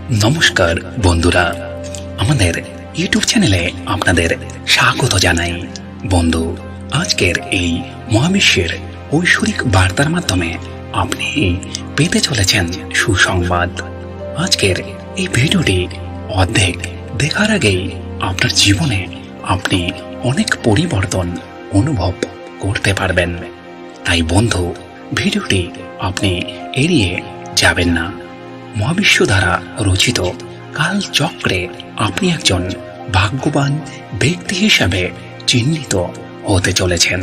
নমস্কার বন্ধুরা, আমাদের ইউটিউব চ্যানেলে আপনাদের স্বাগত জানাই। বন্ধু, আজকের এই মহাবিশ্বের ঐশ্বরিক বার্তার মাধ্যমে আপনি পেতে চলেছেন সুসংবাদ। আজকের এই ভিডিওটি অর্ধেক দেখার আগেই আপনার জীবনে আপনি অনেক পরিবর্তন অনুভব করতে পারবেন। তাই বন্ধু, ভিডিওটি আপনি এড়িয়ে যাবেন না। মহাবিশ্ব দ্বারা রচিত কালচক্রে আপনি একজন ভাগ্যবান ব্যক্তি হিসাবে চিহ্নিত হতে চলেছেন,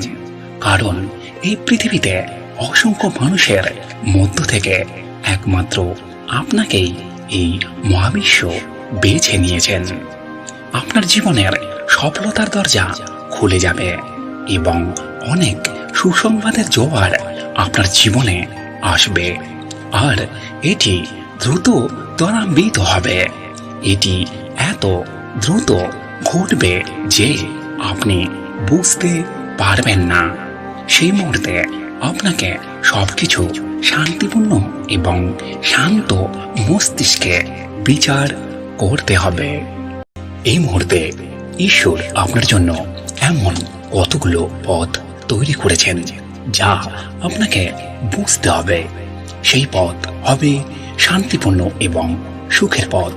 কারণ এই পৃথিবীতে অসংখ্য মানুষের মধ্য থেকে একমাত্র আপনাকেই এই মহাবিশ্ব বেছে নিয়েছেন। আপনার জীবনের সফলতার দরজা খুলে যাবে এবং অনেক সুসংবাদের জোয়ার আপনার জীবনে আসবে, আর এটি দ্রুত ত্বরান্বিত হবে। এটি এত দ্রুত ঘটবে যে আপনি বুঝতে পারবেন না। সেই মুহূর্তে আপনাকে সবকিছু শান্তিপূর্ণ এবং শান্ত মস্তিষ্কে বিচার করতে হবে। এই মুহূর্তে ঈশ্বর আপনার জন্য এমন কতগুলো পথ তৈরি করেছেন যা আপনাকে বুঝতে হবে। সেই পথ হবে শান্তিপূর্ণ এবং সুখের পথ।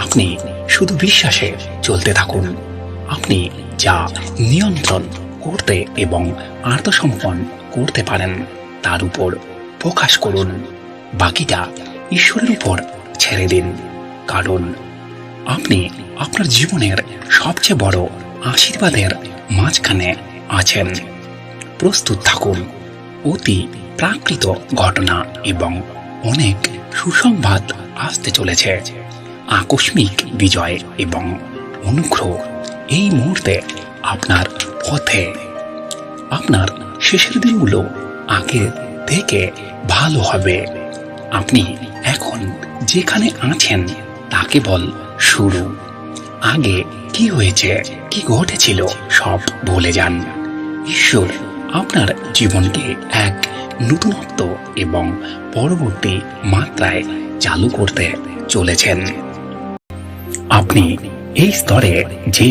আপনি শুধু বিশ্বাসে চলতে থাকুন। আপনি যা নিয়ন্ত্রণ করতে এবং আত্মসমর্পণ করতে পারেন তার উপর ফোকাস করুন। বাকিটা ঈশ্বরের উপর ছেড়ে দিন, কারণ আপনি আপনার জীবনের সবচেয়ে বড় আশীর্বাদের মাঝখানে আছেন। প্রস্তুত থাকুন। অতি প্রাকৃত ঘটনা এবং অনেক সুসংবাদ আসতে চলেছে। আকস্মিক বিজয় এবং অনুগ্রহ এই মুহূর্তে আপনার পথে। আপনার শেষের দিনগুলো আগে থেকে ভালো হবে। আপনি এখন যেখানে আছেন তা কেবল শুরু। আগে কি হয়েছে, কি ঘটেছিল সব ভুলে যান। ঈশ্বর আপনার জীবনকে এক নতুনত্ব এবং পরবর্তী মাত্রায় চালু করতে চলেছেন। আপনি এই স্তরে যে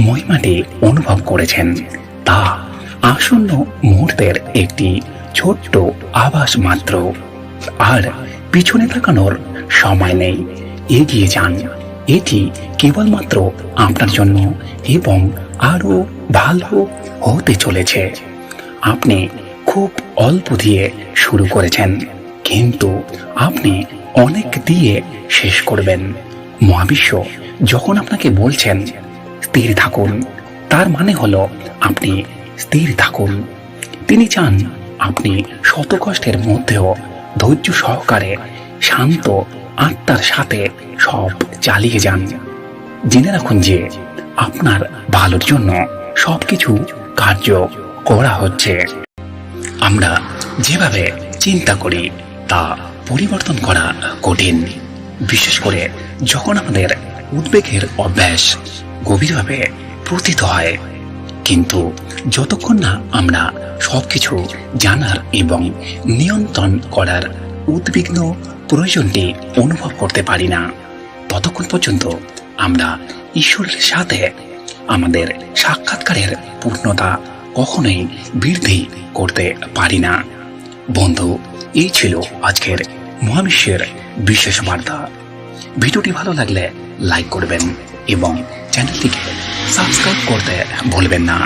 মহিমাটি অনুভব করেছেন তা আসন্ন মুহূর্তের একটি ছোট্ট আভাস মাত্র। আর পিছনে তাকানোর সময় নেই, এগিয়ে যান। এটি কেবলমাত্র আপনার জন্য এবং আরো ভালো হতে চলেছে। আপনি খুব অল্প দিয়ে শুরু করেছেন, কিন্তু আপনি অনেক দিয়ে শেষ করবেন। মহাবিশ্ব যখন আপনাকে বলছেন স্থির থাকুন, তার মানে হলো আপনি স্থির থাকুন। তিনি চান আপনি শত কষ্টের মধ্যেও ধৈর্য সহকারে শান্ত আত্মার সাথে সব চালিয়ে যান। জেনে রাখুন যে আপনার ভালোর জন্য সবকিছু কার্য করা হচ্ছে। আমরা যেভাবে চিন্তা করি তা পরিবর্তন করা কঠিন, বিশেষ করে যখন আমাদের উদ্বেগের অভ্যাস গভীরভাবে প্রতীত হয়। কিন্তু যতক্ষণ না আমরা সবকিছু জানার এবং নিয়ন্ত্রণ করার উদ্বিগ্ন প্রয়োজনটি অনুভব করতে পারি না, ততক্ষণ পর্যন্ত আমরা ঈশ্বরের সাথে আমাদের সাক্ষাৎকারের পূর্ণতা কখনোই বৃদ্ধি করতে পারি না। বন্ধু, এই ছিল আজকের মহাবিশ্বের বিশেষ বার্তা। ভিডিওটি ভালো লাগলে লাইক করবেন এবং চ্যানেলটিকে সাবস্ক্রাইব করতে ভুলবেন না।